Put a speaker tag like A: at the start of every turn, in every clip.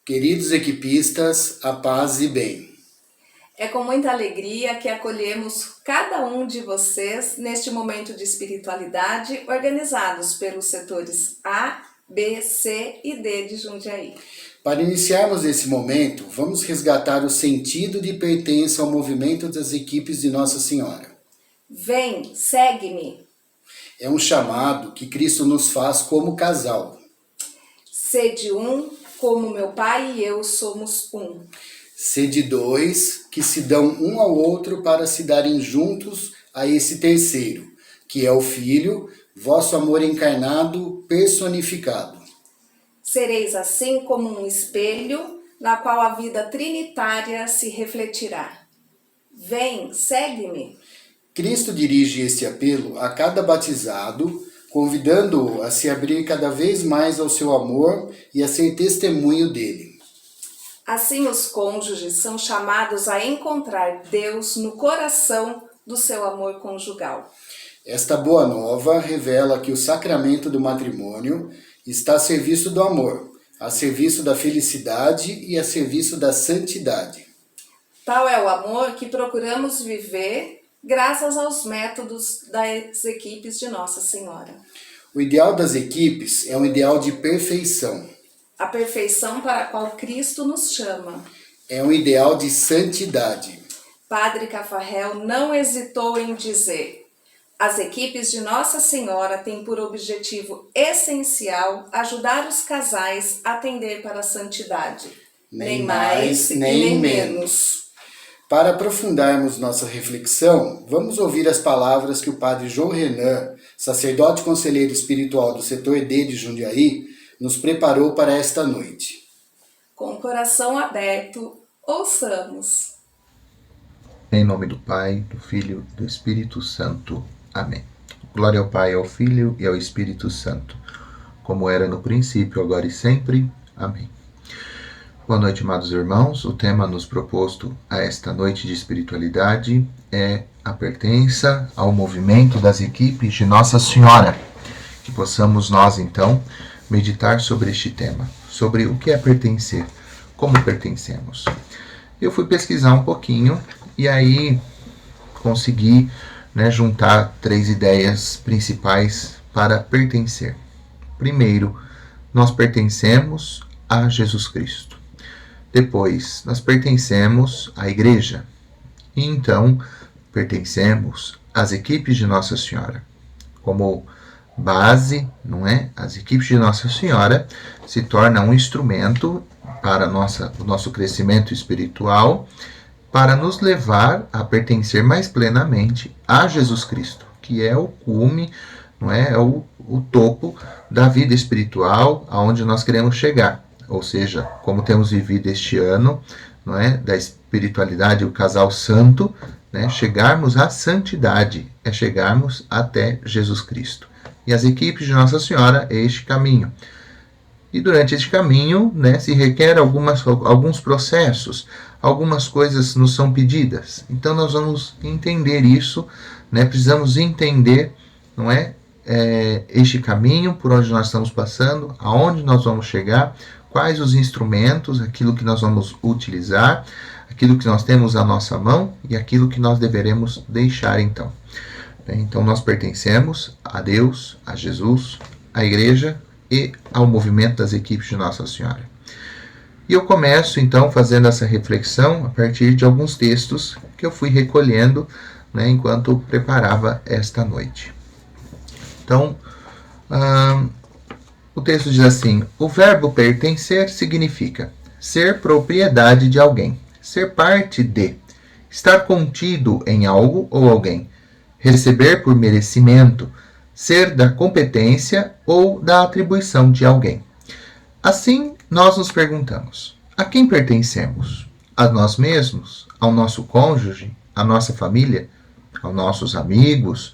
A: Queridos equipistas, a paz e bem.
B: É com muita alegria que acolhemos cada um de vocês neste momento de espiritualidade organizados pelos setores A, B, C e D de Jundiaí.
A: Para iniciarmos esse momento, vamos resgatar o sentido de pertença ao movimento das equipes de Nossa Senhora.
B: Vem, segue-me.
A: É um chamado que Cristo nos faz como casal.
B: Sede um, como meu Pai e eu somos um.
A: Sede dois, que se dão um ao outro para se darem juntos a esse terceiro, que é o Filho, vosso amor encarnado, personificado.
B: Sereis assim como um espelho, na qual a vida trinitária se refletirá. Vem, segue-me.
A: Cristo dirige este apelo a cada batizado, convidando-o a se abrir cada vez mais ao seu amor e a ser testemunho dele.
B: Assim, os cônjuges são chamados a encontrar Deus no coração do seu amor conjugal.
A: Esta boa nova revela que o sacramento do matrimônio está a serviço do amor, a serviço da felicidade e a serviço da santidade.
B: Tal é o amor que procuramos viver graças aos métodos das equipes de Nossa Senhora.
A: O ideal das equipes é um ideal de perfeição.
B: A perfeição para a qual Cristo nos chama.
A: É um ideal de santidade.
B: Padre Cafarel não hesitou em dizer: as equipes de Nossa Senhora têm por objetivo essencial ajudar os casais a tender para a santidade. Nem mais, nem menos.
A: Para aprofundarmos nossa reflexão, vamos ouvir as palavras que o Padre João Renan, sacerdote conselheiro espiritual do setor D de Jundiaí, nos preparou para esta noite.
B: Com o coração aberto, ouçamos.
C: Em nome do Pai, do Filho e do Espírito Santo. Amém. Glória ao Pai, ao Filho e ao Espírito Santo, como era no princípio, agora e sempre. Amém. Boa noite, amados irmãos. O tema nos proposto a esta noite de espiritualidade é a pertença ao movimento das equipes de Nossa Senhora. Que possamos nós, então, meditar sobre este tema, sobre o que é pertencer, como pertencemos. Eu fui pesquisar um pouquinho e aí consegui juntar 3 ideias principais para pertencer. Primeiro, nós pertencemos a Jesus Cristo. Depois, nós pertencemos à Igreja. E então, pertencemos às equipes de Nossa Senhora. Como base, não é? As equipes de Nossa Senhora se tornam um instrumento para o nosso crescimento espiritual, para nos levar a pertencer mais plenamente a Jesus Cristo, que é o cume, não é? É o topo da vida espiritual aonde nós queremos chegar. Ou seja, como temos vivido este ano, não é? Da espiritualidade, o casal santo, né? Chegarmos à santidade, é chegarmos até Jesus Cristo. E as equipes de Nossa Senhora é este caminho. E durante este caminho, se requer alguns processos, algumas coisas nos são pedidas. Então nós vamos entender isso, precisamos entender, não é? Este caminho, por onde nós estamos passando, aonde nós vamos chegar, quais os instrumentos, aquilo que nós vamos utilizar, aquilo que nós temos à nossa mão e aquilo que nós deveremos deixar então. Então nós pertencemos a Deus, a Jesus, à Igreja e ao movimento das equipes de Nossa Senhora. E eu começo então fazendo essa reflexão a partir de alguns textos que eu fui recolhendo enquanto preparava esta noite. Então, o texto diz assim: o verbo pertencer significa ser propriedade de alguém, ser parte de, estar contido em algo ou alguém, receber por merecimento, ser da competência ou da atribuição de alguém. Assim, nós nos perguntamos: a quem pertencemos? A nós mesmos? Ao nosso cônjuge? À nossa família? Aos nossos amigos?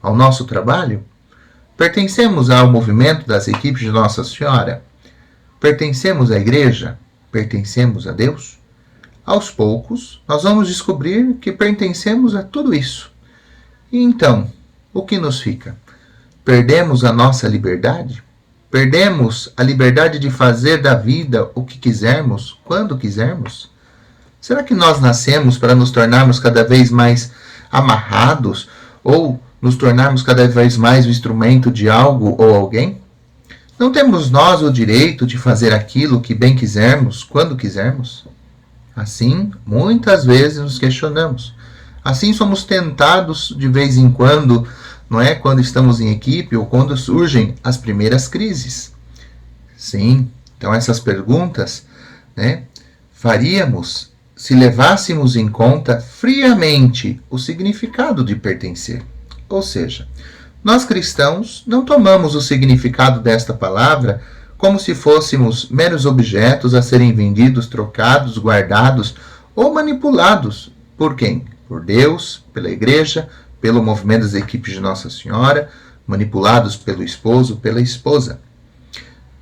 C: Ao nosso trabalho? Pertencemos ao movimento das equipes de Nossa Senhora? Pertencemos à Igreja? Pertencemos a Deus? Aos poucos, nós vamos descobrir que pertencemos a tudo isso. E então, o que nos fica? Perdemos a nossa liberdade? Perdemos a liberdade de fazer da vida o que quisermos, quando quisermos? Será que nós nascemos para nos tornarmos cada vez mais amarrados ou nos tornarmos cada vez mais o instrumento de algo ou alguém? Não temos nós o direito de fazer aquilo que bem quisermos, quando quisermos? Assim, muitas vezes nos questionamos. Assim somos tentados de vez em quando, não é? Quando estamos em equipe ou quando surgem as primeiras crises. Sim, então essas perguntas, né, faríamos se levássemos em conta friamente o significado de pertencer. Ou seja, nós cristãos não tomamos o significado desta palavra como se fôssemos meros objetos a serem vendidos, trocados, guardados ou manipulados. Por quem? Por Deus, pela igreja, pelo movimento das equipes de Nossa Senhora, manipulados pelo esposo, pela esposa.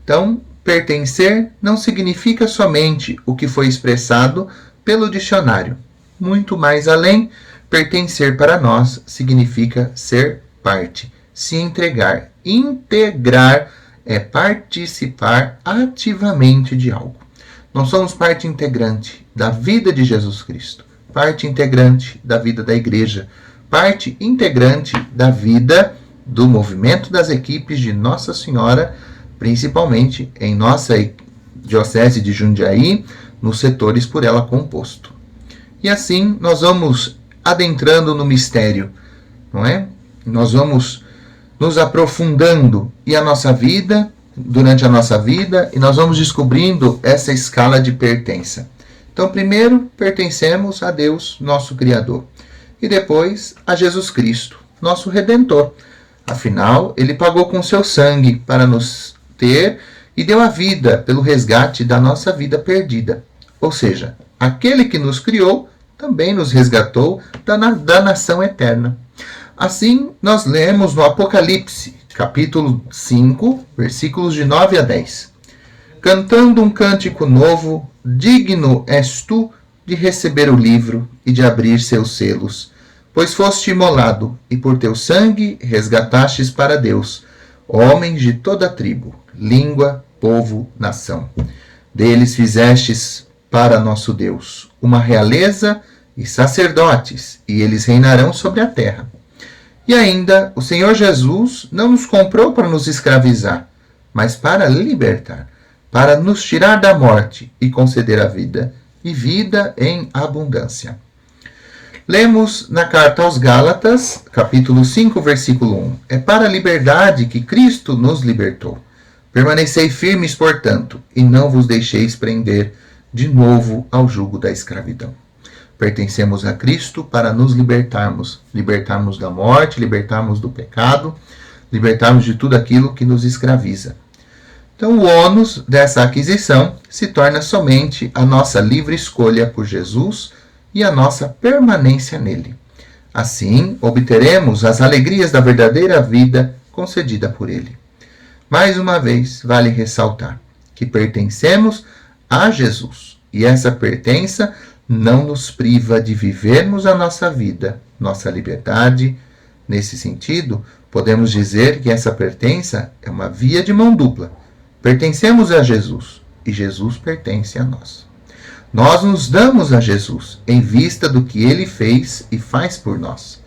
C: Então, pertencer não significa somente o que foi expressado pelo dicionário. Muito mais além, pertencer para nós significa ser parte, se entregar. Integrar é participar ativamente de algo. Nós somos parte integrante da vida de Jesus Cristo, parte integrante da vida da igreja, parte integrante da vida do movimento das equipes de Nossa Senhora, principalmente em nossa Diocese de Jundiaí, nos setores por ela composto. E assim nós vamos adentrando no mistério, não é? Nós vamos nos aprofundando durante a nossa vida, e nós vamos descobrindo essa escala de pertença. Então, primeiro, pertencemos a Deus, nosso Criador, e depois a Jesus Cristo, nosso Redentor. Afinal, ele pagou com seu sangue para nos ter e deu a vida pelo resgate da nossa vida perdida. Ou seja, aquele que nos criou também nos resgatou da nação eterna. Assim, nós lemos no Apocalipse, capítulo 5, versículos de 9 a 10. Cantando um cântico novo, digno és tu de receber o livro e de abrir seus selos, pois foste imolado, e por teu sangue resgatastes para Deus homens de toda tribo, língua, povo, nação. Deles fizestes para nosso Deus uma realeza e sacerdotes, e eles reinarão sobre a terra. E ainda, o Senhor Jesus não nos comprou para nos escravizar, mas para libertar, para nos tirar da morte e conceder a vida, e vida em abundância. Lemos na carta aos Gálatas, capítulo 5, versículo 1. É para a liberdade que Cristo nos libertou. Permanecei firmes, portanto, e não vos deixeis prender de novo ao jugo da escravidão. Pertencemos a Cristo para nos libertarmos da morte, libertarmos do pecado, libertarmos de tudo aquilo que nos escraviza. Então, o ônus dessa aquisição se torna somente a nossa livre escolha por Jesus e a nossa permanência nele. Assim, obteremos as alegrias da verdadeira vida concedida por ele. Mais uma vez, vale ressaltar que pertencemos a Jesus, e essa pertença não nos priva de vivermos a nossa vida, nossa liberdade. Nesse sentido, podemos dizer que essa pertença é uma via de mão dupla. Pertencemos a Jesus e Jesus pertence a nós. Nós nos damos a Jesus em vista do que ele fez e faz por nós.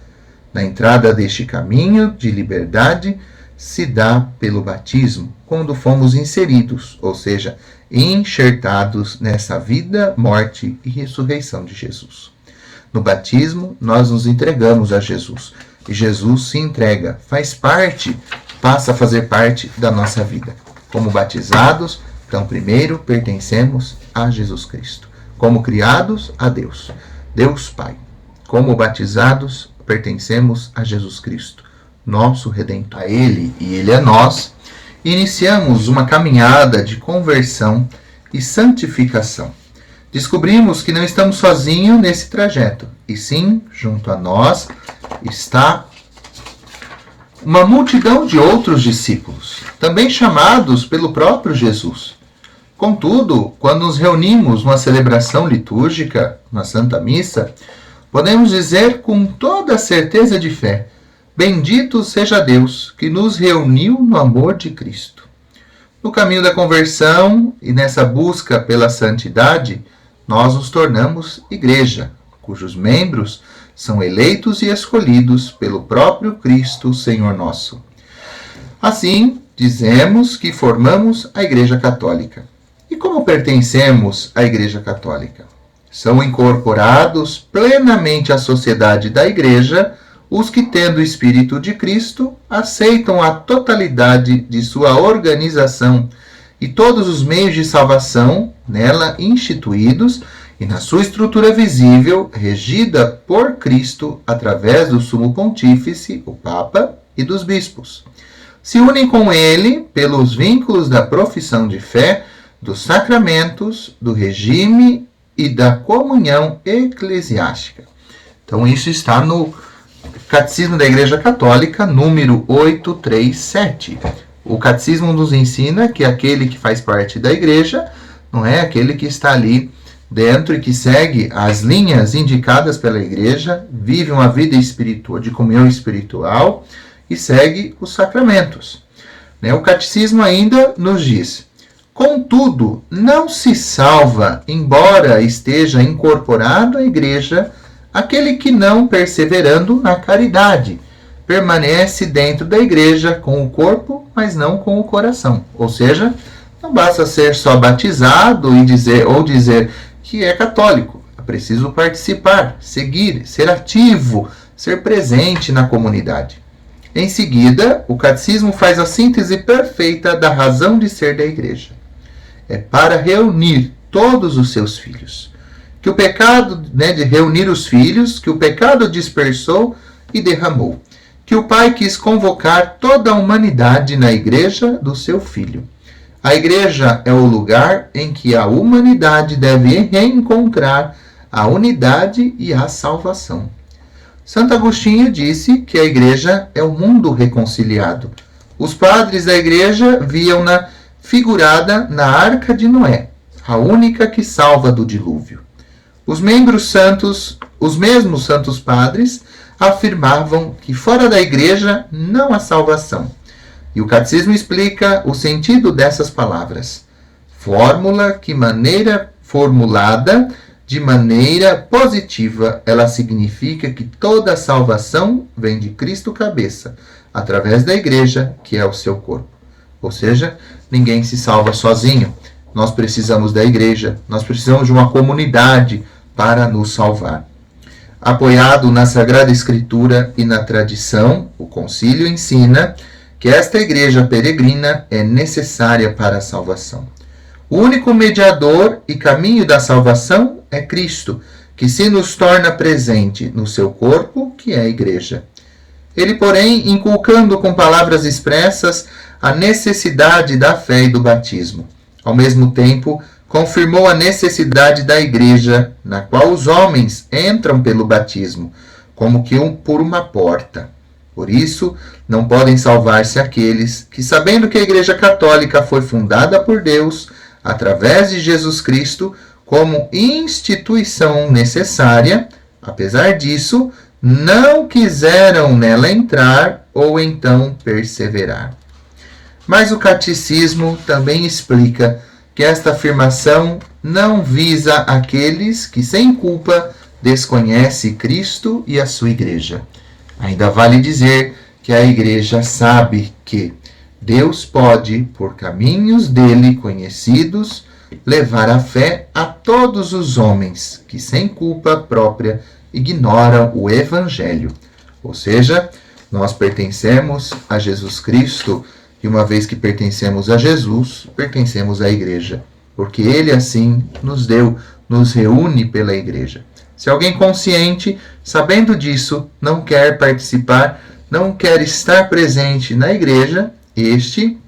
C: Na entrada deste caminho de liberdade se dá pelo batismo, quando fomos inseridos, ou seja, enxertados nessa vida, morte e ressurreição de Jesus. No batismo, nós nos entregamos a Jesus. E Jesus se entrega, faz parte, passa a fazer parte da nossa vida. Como batizados, então primeiro pertencemos a Jesus Cristo. Como criados, a Deus, Deus Pai. Como batizados, pertencemos a Jesus Cristo, nosso Redentor. A Ele e Ele a nós, iniciamos uma caminhada de conversão e santificação. Descobrimos que não estamos sozinhos nesse trajeto, e sim, junto a nós, está uma multidão de outros discípulos, também chamados pelo próprio Jesus. Contudo, quando nos reunimos numa celebração litúrgica, na Santa Missa, podemos dizer com toda a certeza de fé: bendito seja Deus que nos reuniu no amor de Cristo. No caminho da conversão e nessa busca pela santidade, nós nos tornamos igreja, cujos membros são eleitos e escolhidos pelo próprio Cristo, Senhor nosso. Assim, dizemos que formamos a Igreja Católica. E como pertencemos à Igreja Católica? São incorporados plenamente à sociedade da Igreja os que, tendo o Espírito de Cristo, aceitam a totalidade de sua organização e todos os meios de salvação nela instituídos e na sua estrutura visível, regida por Cristo através do Sumo Pontífice, o Papa, e dos bispos. Se unem com ele pelos vínculos da profissão de fé, dos sacramentos, do regime e da comunhão eclesiástica. Então isso está no Catecismo da Igreja Católica, número 837. O Catecismo nos ensina que aquele que faz parte da Igreja não é aquele que está ali dentro e que segue as linhas indicadas pela Igreja, vive uma vida espiritual, de comunhão espiritual e segue os sacramentos. O Catecismo ainda nos diz: contudo, não se salva, embora esteja incorporado à Igreja, aquele que não, perseverando na caridade, permanece dentro da Igreja com o corpo, mas não com o coração. Ou seja, não basta ser só batizado e dizer que é católico. É preciso participar, seguir, ser ativo, ser presente na comunidade. Em seguida, o Catecismo faz a síntese perfeita da razão de ser da Igreja. É para reunir todos os seus filhos. Que o pecado, de reunir os filhos, que o pecado dispersou e derramou. Que o Pai quis convocar toda a humanidade na Igreja do seu Filho. A Igreja é o lugar em que a humanidade deve reencontrar a unidade e a salvação. Santo Agostinho disse que a Igreja é o mundo reconciliado. Os padres da Igreja viam-na figurada na Arca de Noé, a única que salva do dilúvio. Os mesmos santos padres afirmavam que fora da Igreja não há salvação. E o Catecismo explica o sentido dessas palavras. Formulada de maneira positiva, ela significa que toda a salvação vem de Cristo cabeça, através da Igreja, que é o seu corpo. Ou seja, ninguém se salva sozinho. Nós precisamos da Igreja, nós precisamos de uma comunidade para nos salvar. Apoiado na Sagrada Escritura e na tradição, o Concílio ensina que esta Igreja peregrina é necessária para a salvação. O único mediador e caminho da salvação é Cristo, que se nos torna presente no seu corpo, que é a Igreja. Ele, porém, inculcando com palavras expressas a necessidade da fé e do batismo. Ao mesmo tempo, confirmou a necessidade da Igreja, na qual os homens entram pelo batismo, como que por uma porta. Por isso, não podem salvar-se aqueles que, sabendo que a Igreja Católica foi fundada por Deus, através de Jesus Cristo, como instituição necessária, apesar disso, não quiseram nela entrar ou então perseverar. Mas o Catecismo também explica que esta afirmação não visa aqueles que, sem culpa, desconhecem Cristo e a sua Igreja. Ainda vale dizer que a Igreja sabe que Deus pode, por caminhos dele conhecidos, levar a fé a todos os homens que, sem culpa própria, ignoram o Evangelho. Ou seja, nós pertencemos a Jesus Cristo. E uma vez que pertencemos a Jesus, pertencemos à Igreja, porque Ele assim nos reúne pela Igreja. Se alguém consciente, sabendo disso, não quer participar, não quer estar presente na Igreja, este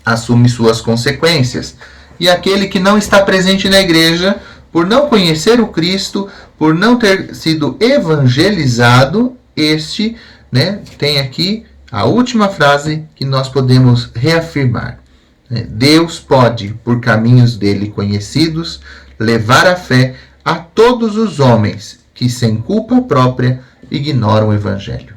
C: assume suas consequências. E aquele que não está presente na Igreja, por não conhecer o Cristo, por não ter sido evangelizado, este tem aqui a última frase que nós podemos reafirmar. Deus pode, por caminhos dele conhecidos, levar a fé a todos os homens que, sem culpa própria, ignoram o Evangelho.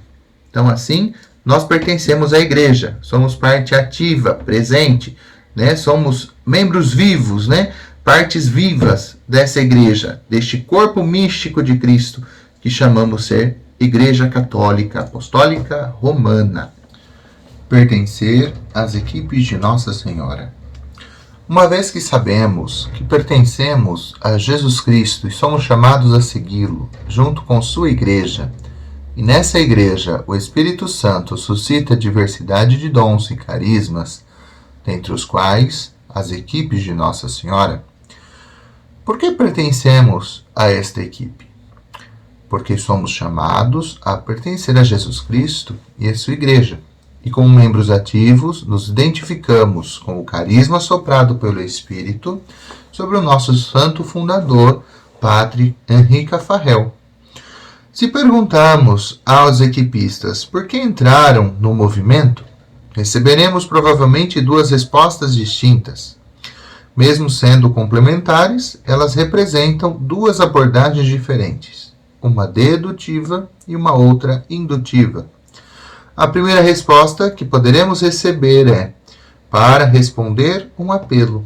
C: Então, assim, nós pertencemos à Igreja, somos parte ativa, presente, né? Somos membros vivos, né? Partes vivas dessa igreja, deste corpo místico de Cristo, que chamamos ser Igreja Católica Apostólica Romana. Pertencer às equipes de Nossa Senhora. Uma vez que sabemos que pertencemos a Jesus Cristo e somos chamados a segui-lo, junto com sua igreja, e nessa igreja o Espírito Santo suscita diversidade de dons e carismas, dentre os quais as equipes de Nossa Senhora, por que pertencemos a esta equipe? Porque somos chamados a pertencer a Jesus Cristo e a sua igreja. E como membros ativos, nos identificamos com o carisma soprado pelo Espírito sobre o nosso santo fundador, Padre Henri Caffarel. Se perguntarmos aos equipistas por que entraram no movimento, receberemos provavelmente duas respostas distintas. Mesmo sendo complementares, elas representam duas abordagens diferentes, uma dedutiva e uma outra indutiva. A primeira resposta que poderemos receber é para responder um apelo.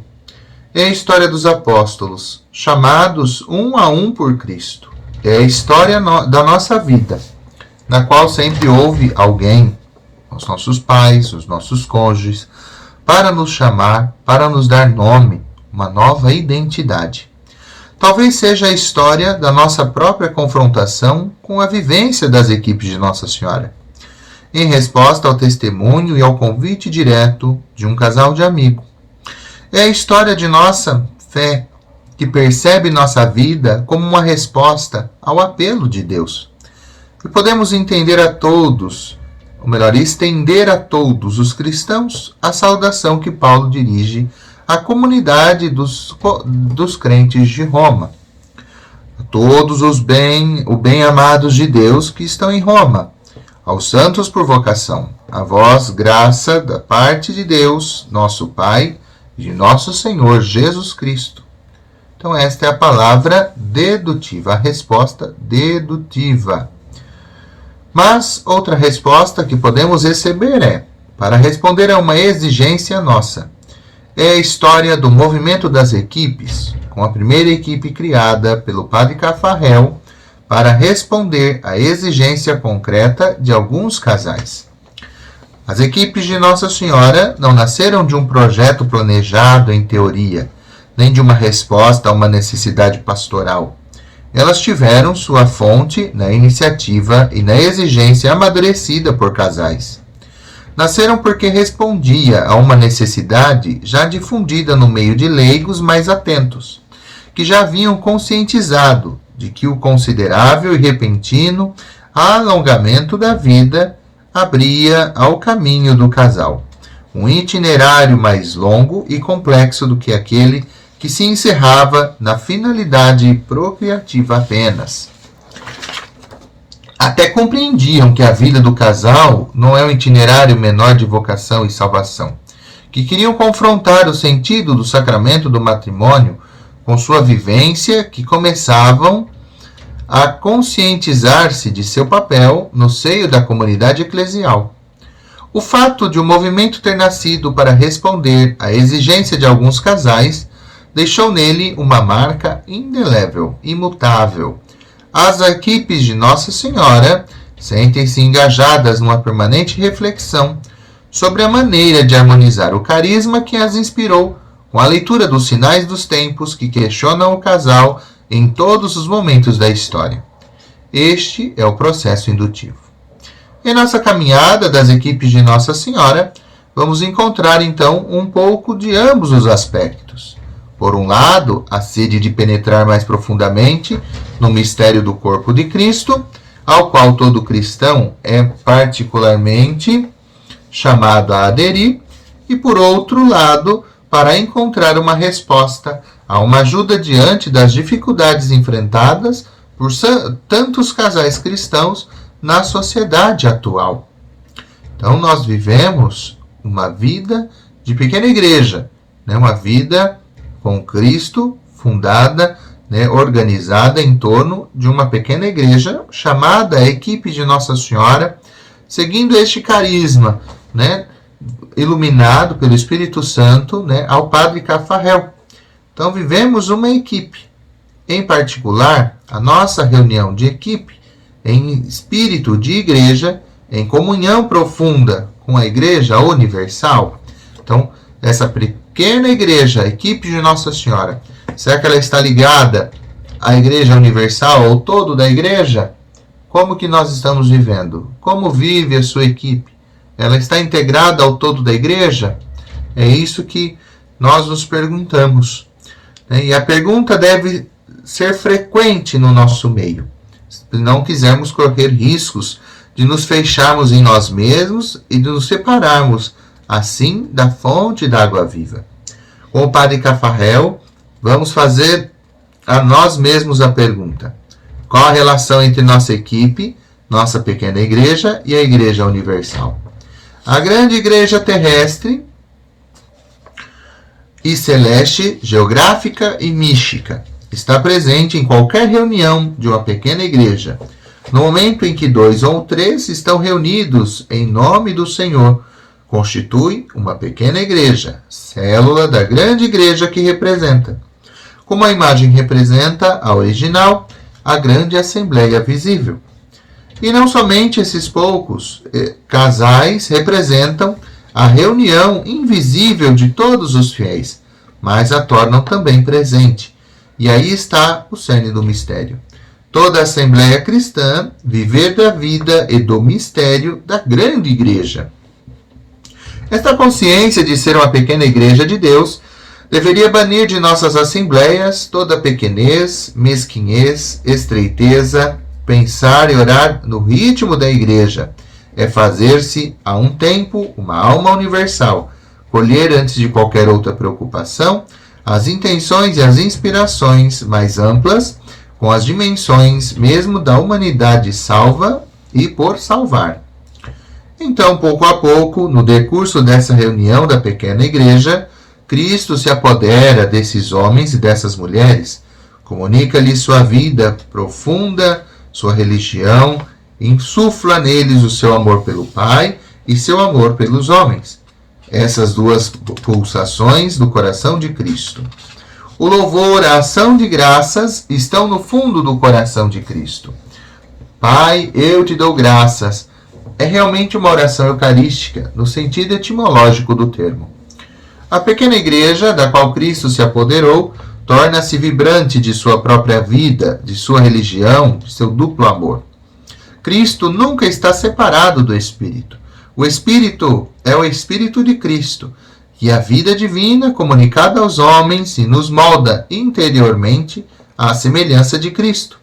C: É a história dos apóstolos, chamados um a um por Cristo. É a história da nossa vida, na qual sempre houve alguém, os nossos pais, os nossos cônjuges, para nos chamar, para nos dar nome, uma nova identidade. Talvez seja a história da nossa própria confrontação com a vivência das equipes de Nossa Senhora, em resposta ao testemunho e ao convite direto de um casal de amigos. É a história de nossa fé, que percebe nossa vida como uma resposta ao apelo de Deus. E podemos entender a todos, ou melhor, estender a todos os cristãos a saudação que Paulo dirige à comunidade dos crentes de Roma. A todos os bem-amados de Deus que estão em Roma, aos santos por vocação, a vós graça da parte de Deus, nosso Pai, e de nosso Senhor Jesus Cristo. Então esta é a palavra dedutiva, a resposta dedutiva. Mas outra resposta que podemos receber é, para responder a uma exigência nossa, é a história do movimento das equipes, com a primeira equipe criada pelo Padre Caffarel para responder à exigência concreta de alguns casais. As equipes de Nossa Senhora não nasceram de um projeto planejado em teoria, nem de uma resposta a uma necessidade pastoral. Elas tiveram sua fonte na iniciativa e na exigência amadurecida por casais. Nasceram porque respondia a uma necessidade já difundida no meio de leigos mais atentos, que já haviam conscientizado de que o considerável e repentino alongamento da vida abria ao caminho do casal um itinerário mais longo e complexo do que aquele que se encerrava na finalidade procriativa apenas. Até compreendiam que a vida do casal não é um itinerário menor de vocação e salvação, que queriam confrontar o sentido do sacramento do matrimônio com sua vivência, que começavam a conscientizar-se de seu papel no seio da comunidade eclesial. O fato de o movimento ter nascido para responder à exigência de alguns casais deixou nele uma marca indelével, imutável. As equipes de Nossa Senhora sentem-se engajadas numa permanente reflexão sobre a maneira de harmonizar o carisma que as inspirou com a leitura dos sinais dos tempos que questionam o casal em todos os momentos da história. Este é o processo indutivo. Em nossa caminhada das equipes de Nossa Senhora, vamos encontrar então um pouco de ambos os aspectos. Por um lado, a sede de penetrar mais profundamente no mistério do corpo de Cristo, ao qual todo cristão é particularmente chamado a aderir, e por outro lado, para encontrar uma resposta a uma ajuda diante das dificuldades enfrentadas por tantos casais cristãos na sociedade atual. Então nós vivemos uma vida de pequena igreja, uma vida com Cristo fundada, organizada em torno de uma pequena igreja chamada a equipe de Nossa Senhora, seguindo este carisma, iluminado pelo Espírito Santo, né, ao Padre Cafarel. Então vivemos uma equipe. Em particular, a nossa reunião de equipe, em espírito de igreja, em comunhão profunda com a Igreja Universal. Então, essa pequena igreja, a equipe de Nossa Senhora, será que ela está ligada à Igreja Universal, ao todo da igreja? Como que nós estamos vivendo? Como vive a sua equipe? Ela está integrada ao todo da igreja? É isso que nós nos perguntamos. E a pergunta deve ser frequente no nosso meio, se não quisermos correr riscos de nos fecharmos em nós mesmos e de nos separarmos, assim, da fonte da água viva. Com o Padre Cafarel, vamos fazer a nós mesmos a pergunta: qual a relação entre nossa equipe, nossa pequena igreja e a Igreja Universal? A grande igreja terrestre e celeste, geográfica e mística, está presente em qualquer reunião de uma pequena igreja. No momento em que 2 ou 3 estão reunidos em nome do Senhor, constitui uma pequena igreja, célula da grande igreja que representa. Como a imagem representa a original, a grande assembleia visível. E não somente esses poucos casais representam a reunião invisível de todos os fiéis, mas a tornam também presente. E aí está o cerne do mistério. Toda a Assembleia Cristã viver da vida e do mistério da grande igreja. Esta consciência de ser uma pequena igreja de Deus deveria banir de nossas assembleias toda pequenez, mesquinhez, estreiteza. Pensar e orar no ritmo da igreja é fazer-se a um tempo uma alma universal, colher antes de qualquer outra preocupação as intenções e as inspirações mais amplas, com as dimensões mesmo da humanidade salva e por salvar. Então, pouco a pouco, no decurso dessa reunião da pequena igreja, Cristo se apodera desses homens e dessas mulheres, comunica-lhes sua vida profunda, sua religião, insufla neles o seu amor pelo Pai e seu amor pelos homens. Essas duas pulsações do coração de Cristo. O louvor, a ação de graças estão no fundo do coração de Cristo. Pai, eu te dou graças. É realmente uma oração eucarística, no sentido etimológico do termo. A pequena igreja, da qual Cristo se apoderou, torna-se vibrante de sua própria vida, de sua religião, de seu duplo amor. Cristo nunca está separado do Espírito. O Espírito é o Espírito de Cristo, e a vida divina comunicada aos homens e nos molda interiormente à semelhança de Cristo.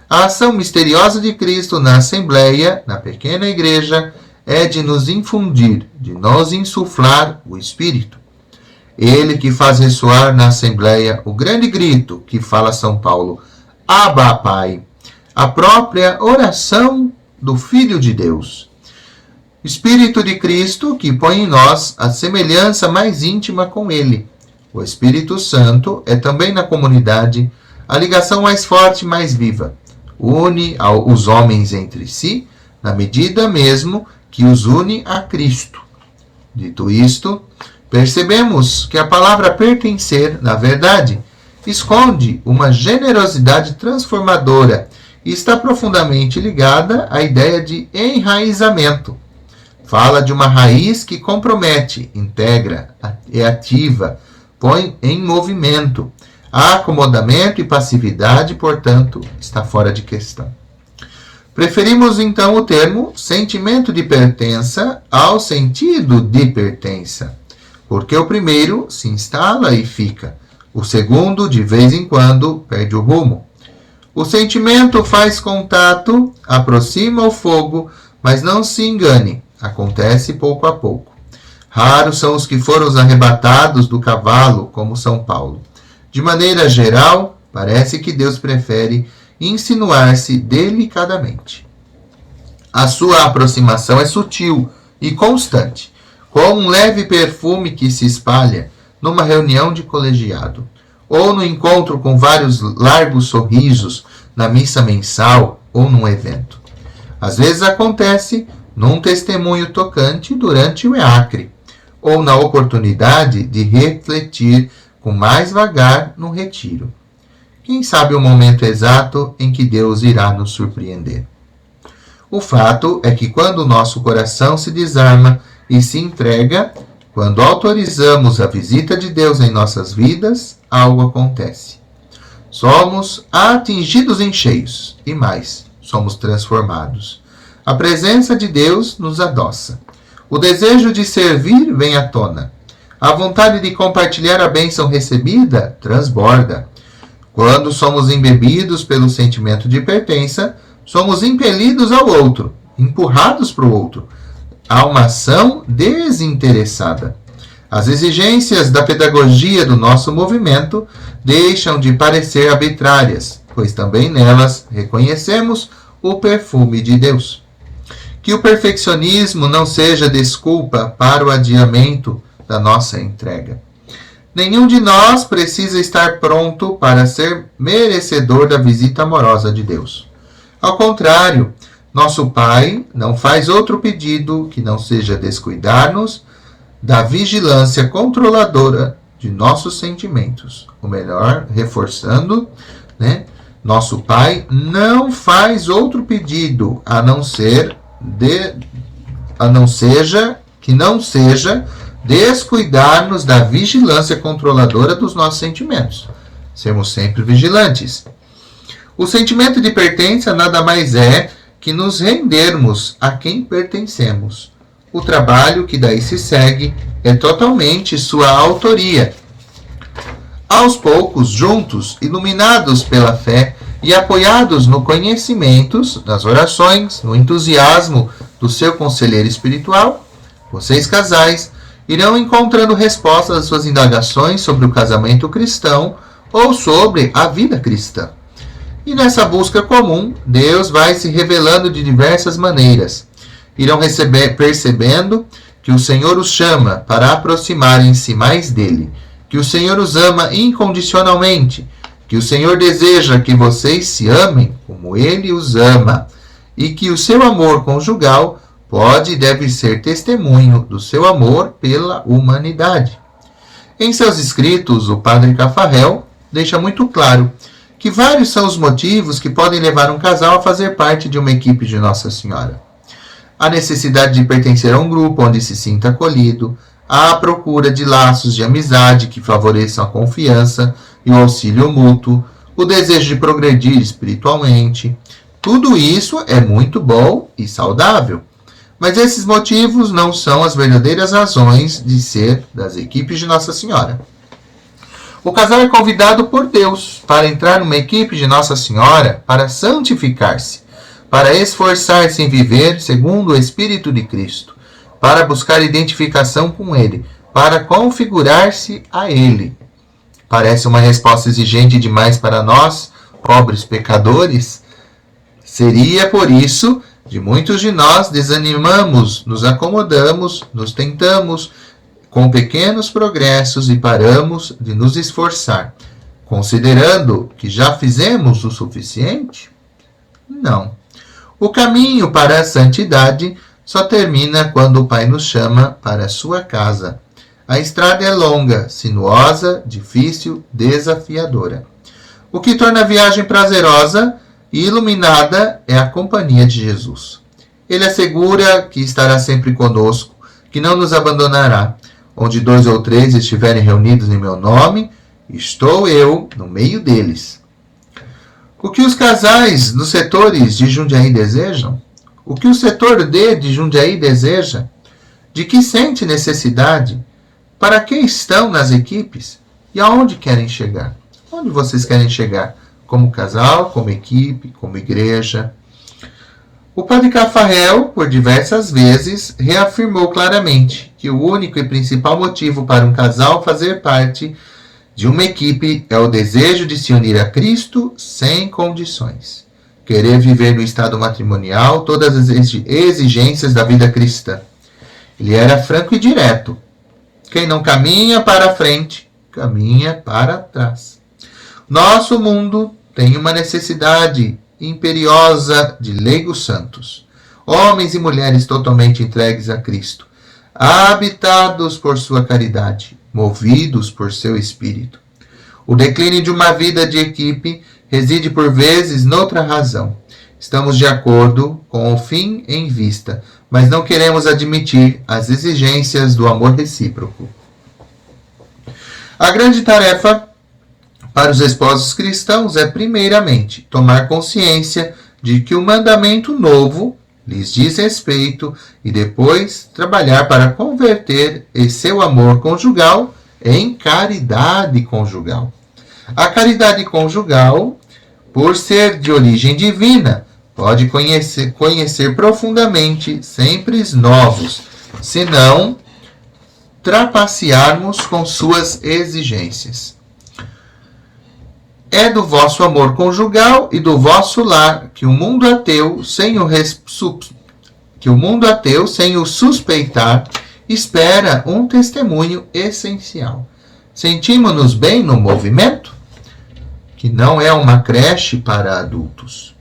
C: A ação misteriosa de Cristo na Assembleia, na pequena igreja, é de nos infundir, de nos insuflar o Espírito. Ele que faz ressoar na Assembleia o grande grito que fala São Paulo, Abba, Pai, a própria oração do Filho de Deus. Espírito de Cristo que põe em nós a semelhança mais íntima com Ele. O Espírito Santo é também na comunidade a ligação mais forte e mais viva. Une os homens entre si, na medida mesmo que os une a Cristo. Dito isto, percebemos que a palavra pertencer, na verdade, esconde uma generosidade transformadora e está profundamente ligada à ideia de enraizamento. Fala de uma raiz que compromete, integra, é ativa, põe em movimento. Acomodamento e passividade, portanto, está fora de questão. Preferimos então o termo sentimento de pertença ao sentido de pertença, porque o primeiro se instala e fica, o segundo, de vez em quando, perde o rumo. O sentimento faz contato, aproxima o fogo, mas não se engane, acontece pouco a pouco. Raros são os que foram arrebatados do cavalo, como São Paulo. De maneira geral, parece que Deus prefere insinuar-se delicadamente. A sua aproximação é sutil e constante, como um leve perfume que se espalha numa reunião de colegiado, ou no encontro com vários largos sorrisos na missa mensal ou num evento. Às vezes acontece num testemunho tocante durante o EACRE, ou na oportunidade de refletir com mais vagar no retiro. Quem sabe o momento exato em que Deus irá nos surpreender? O fato é que quando o nosso coração se desarma e se entrega, quando autorizamos a visita de Deus em nossas vidas, algo acontece. Somos atingidos em cheios e mais, somos transformados. A presença de Deus nos adoça. O desejo de servir vem à tona. A vontade de compartilhar a bênção recebida transborda. Quando somos embebidos pelo sentimento de pertença, somos impelidos ao outro, empurrados para o outro. Há uma ação desinteressada. As exigências da pedagogia do nosso movimento deixam de parecer arbitrárias, pois também nelas reconhecemos o perfume de Deus. Que o perfeccionismo não seja desculpa para o adiamento da nossa entrega. Nenhum de nós precisa estar pronto para ser merecedor da visita amorosa de Deus. Ao contrário, nosso Pai não faz outro pedido que não seja descuidar-nos da vigilância controladora de nossos sentimentos. Ou melhor, reforçando, nosso Pai não faz outro pedido que não seja descuidar-nos da vigilância controladora dos nossos sentimentos. Sermos sempre vigilantes. O sentimento de pertença nada mais é que nos rendermos a quem pertencemos. O trabalho que daí se segue é totalmente sua autoria. Aos poucos, juntos, iluminados pela fé e apoiados no conhecimento, nas orações, no entusiasmo do seu conselheiro espiritual, vocês casais irão encontrando respostas às suas indagações sobre o casamento cristão ou sobre a vida cristã. E nessa busca comum, Deus vai se revelando de diversas maneiras. Irão percebendo que o Senhor os chama para aproximarem-se mais dele, que o Senhor os ama incondicionalmente, que o Senhor deseja que vocês se amem como ele os ama, e que o seu amor conjugal pode e deve ser testemunho do seu amor pela humanidade. Em seus escritos, o Padre Cafarel deixa muito claro que vários são os motivos que podem levar um casal a fazer parte de uma equipe de Nossa Senhora. A necessidade de pertencer a um grupo onde se sinta acolhido, a procura de laços de amizade que favoreçam a confiança e o auxílio mútuo, o desejo de progredir espiritualmente. Tudo isso é muito bom e saudável, mas esses motivos não são as verdadeiras razões de ser das equipes de Nossa Senhora. O casal é convidado por Deus para entrar numa equipe de Nossa Senhora para santificar-se, para esforçar-se em viver segundo o Espírito de Cristo, para buscar identificação com Ele, para configurar-se a Ele. Parece uma resposta exigente demais para nós, pobres pecadores? Seria por isso que muitos de nós desanimamos, nos acomodamos, nos tentamos com pequenos progressos e paramos de nos esforçar, considerando que já fizemos o suficiente? Não. O caminho para a santidade só termina quando o Pai nos chama para a sua casa. A estrada é longa, sinuosa, difícil, desafiadora. O que torna a viagem prazerosa e iluminada é a companhia de Jesus. Ele assegura que estará sempre conosco, que não nos abandonará. Onde 2 ou 3 estiverem reunidos em meu nome, estou eu no meio deles. O que os casais nos setores de Jundiaí desejam? O que o setor D de Jundiaí deseja? De que sente necessidade? Para que estão nas equipes? E aonde querem chegar? Onde vocês querem chegar? Como casal, como equipe, como igreja? O Padre Cafarel, por diversas vezes, reafirmou claramente que o único e principal motivo para um casal fazer parte de uma equipe é o desejo de se unir a Cristo sem condições. Querer viver no estado matrimonial todas as exigências da vida cristã. Ele era franco e direto. Quem não caminha para a frente, caminha para trás. Nosso mundo tem uma necessidade imperiosa de leigos santos, homens e mulheres totalmente entregues a Cristo. habitados por sua caridade, movidos por seu espírito. O declínio de uma vida de equipe reside por vezes noutra razão. Estamos de acordo com o fim em vista, mas não queremos admitir as exigências do amor recíproco. A grande tarefa para os esposos cristãos é, primeiramente, tomar consciência de que o mandamento novo lhes diz respeito e depois trabalhar para converter seu amor conjugal em caridade conjugal. A caridade conjugal, por ser de origem divina, pode conhecer profundamente sempre novos, se não trapacearmos com suas exigências. É do vosso amor conjugal e do vosso lar que o mundo ateu, sem o suspeitar, espera um testemunho essencial. Sentimos-nos bem no movimento, que não é uma creche para adultos.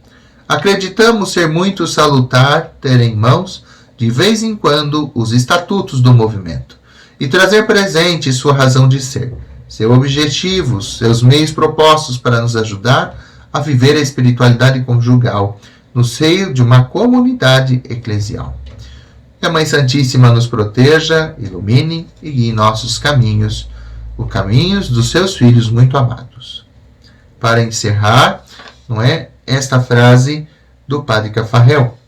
C: Acreditamos ser muito salutar ter em mãos, de vez em quando, os estatutos do movimento e trazer presente sua razão de ser, seus objetivos, seus meios propostos para nos ajudar a viver a espiritualidade conjugal no seio de uma comunidade eclesial. Que a Mãe Santíssima nos proteja, ilumine e guie nossos caminhos, os caminhos dos seus filhos muito amados. Para encerrar, esta frase do Padre Cafarel: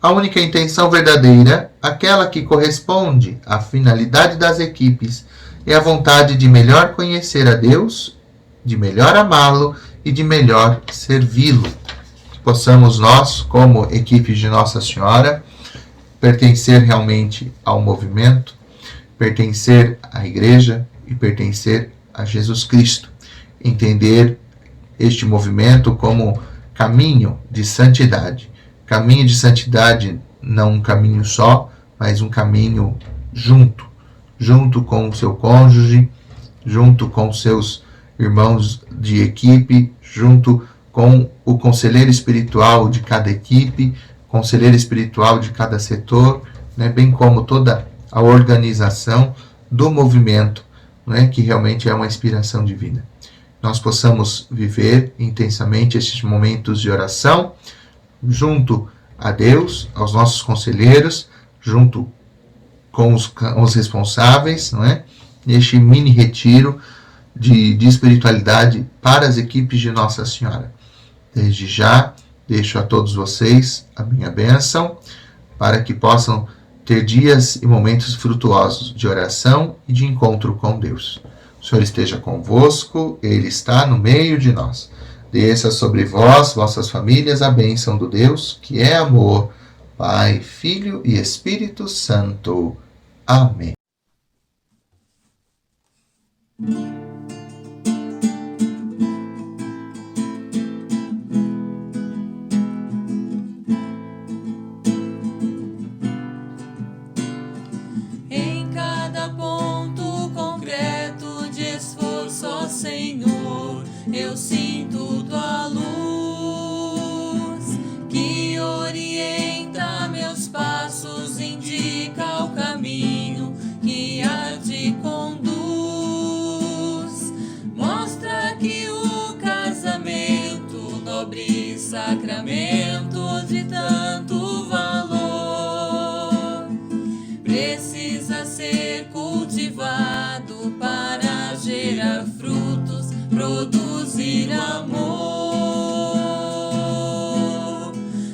C: a única intenção verdadeira, aquela que corresponde à finalidade das equipes, é a vontade de melhor conhecer a Deus, de melhor amá-lo e de melhor servi-lo. Que possamos nós, como equipe de Nossa Senhora, pertencer realmente ao movimento, pertencer à Igreja e pertencer a Jesus Cristo. Entender este movimento como caminho de santidade. Caminho de santidade, não um caminho só, mas um caminho junto com o seu cônjuge, junto com seus irmãos de equipe, junto com o conselheiro espiritual de cada equipe, conselheiro espiritual de cada setor, bem como toda a organização do movimento, que realmente é uma inspiração divina. Nós possamos viver intensamente estes momentos de oração, junto a Deus, aos nossos conselheiros, junto com os responsáveis, neste mini retiro de espiritualidade para as equipes de Nossa Senhora. Desde já, deixo a todos vocês a minha bênção, para que possam ter dias e momentos frutuosos de oração e de encontro com Deus. O Senhor esteja convosco, Ele está no meio de nós. Desça sobre vós, vossas famílias, a bênção do Deus, que é amor, Pai, Filho e Espírito Santo. Amém.
D: Em cada ponto concreto de esforço, ó Senhor, eu sinto tua luz, que orienta meus passos, indica o caminho que a te conduz. Mostra que o casamento, nobre sacramento de tanto valor, precisa ser cultivado para gerar frutos, produzir amor.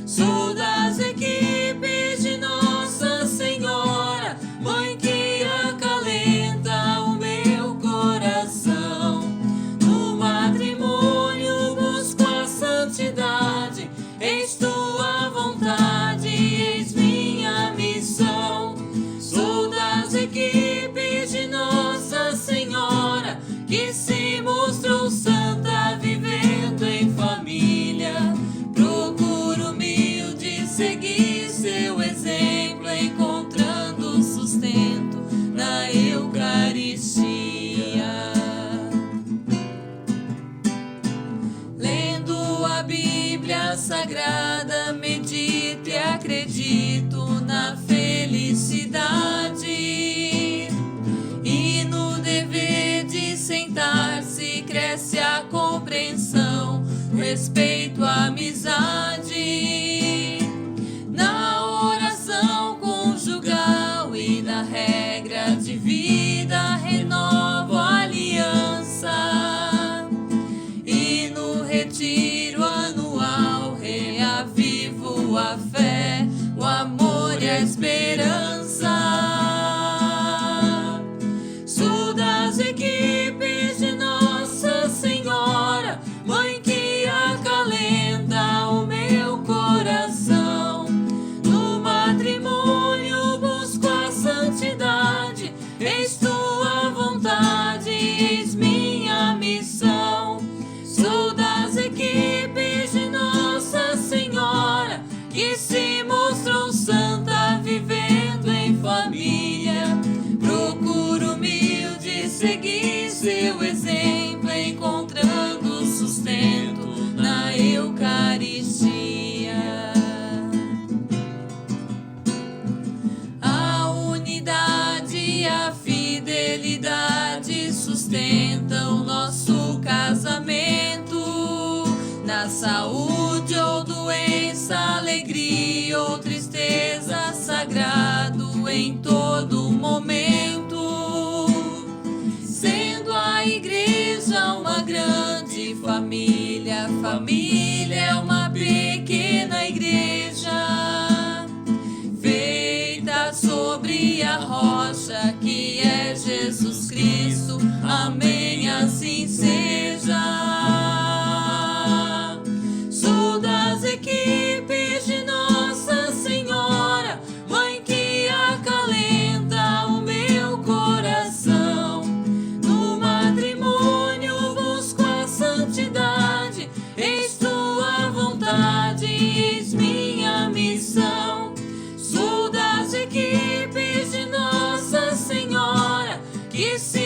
D: Sou das equipes de Nossa Senhora, Mãe que acalenta o meu coração. No matrimônio busco a santidade, eis tua vontade, eis minha missão. Sou das equipes de Nossa Senhora, que se mostrou santa, vivendo em respeito, amizade, na oração conjugal e na regra de vida renovo a aliança, e no retiro anual reavivo a fé, o amor e a esperança. Sou das equipes de Nossa Senhora, Mãe que acalenta o meu coração. No matrimônio busco a santidade, eis tua vontade, eis minha missão. Sou das equipes de Nossa Senhora, que se mostrou santa vivendo em família. Procuro humilde seguir seu exemplo, encontrando sustento na Eucaristia. A unidade e a fidelidade sustentam nosso casamento. Na saúde ou doença, alegria ou tristeza, sagrado em todo momento. Sendo a igreja uma grande família, família é uma pequena igreja, feita sobre a rocha que é Jesus Cristo. Amém, assim seja. Sou das equipes de Nossa Senhora, Mãe que acalenta o meu coração. No matrimônio busco a santidade, eis tua vontade, eis minha missão. Sou das equipes de Nossa Senhora, que se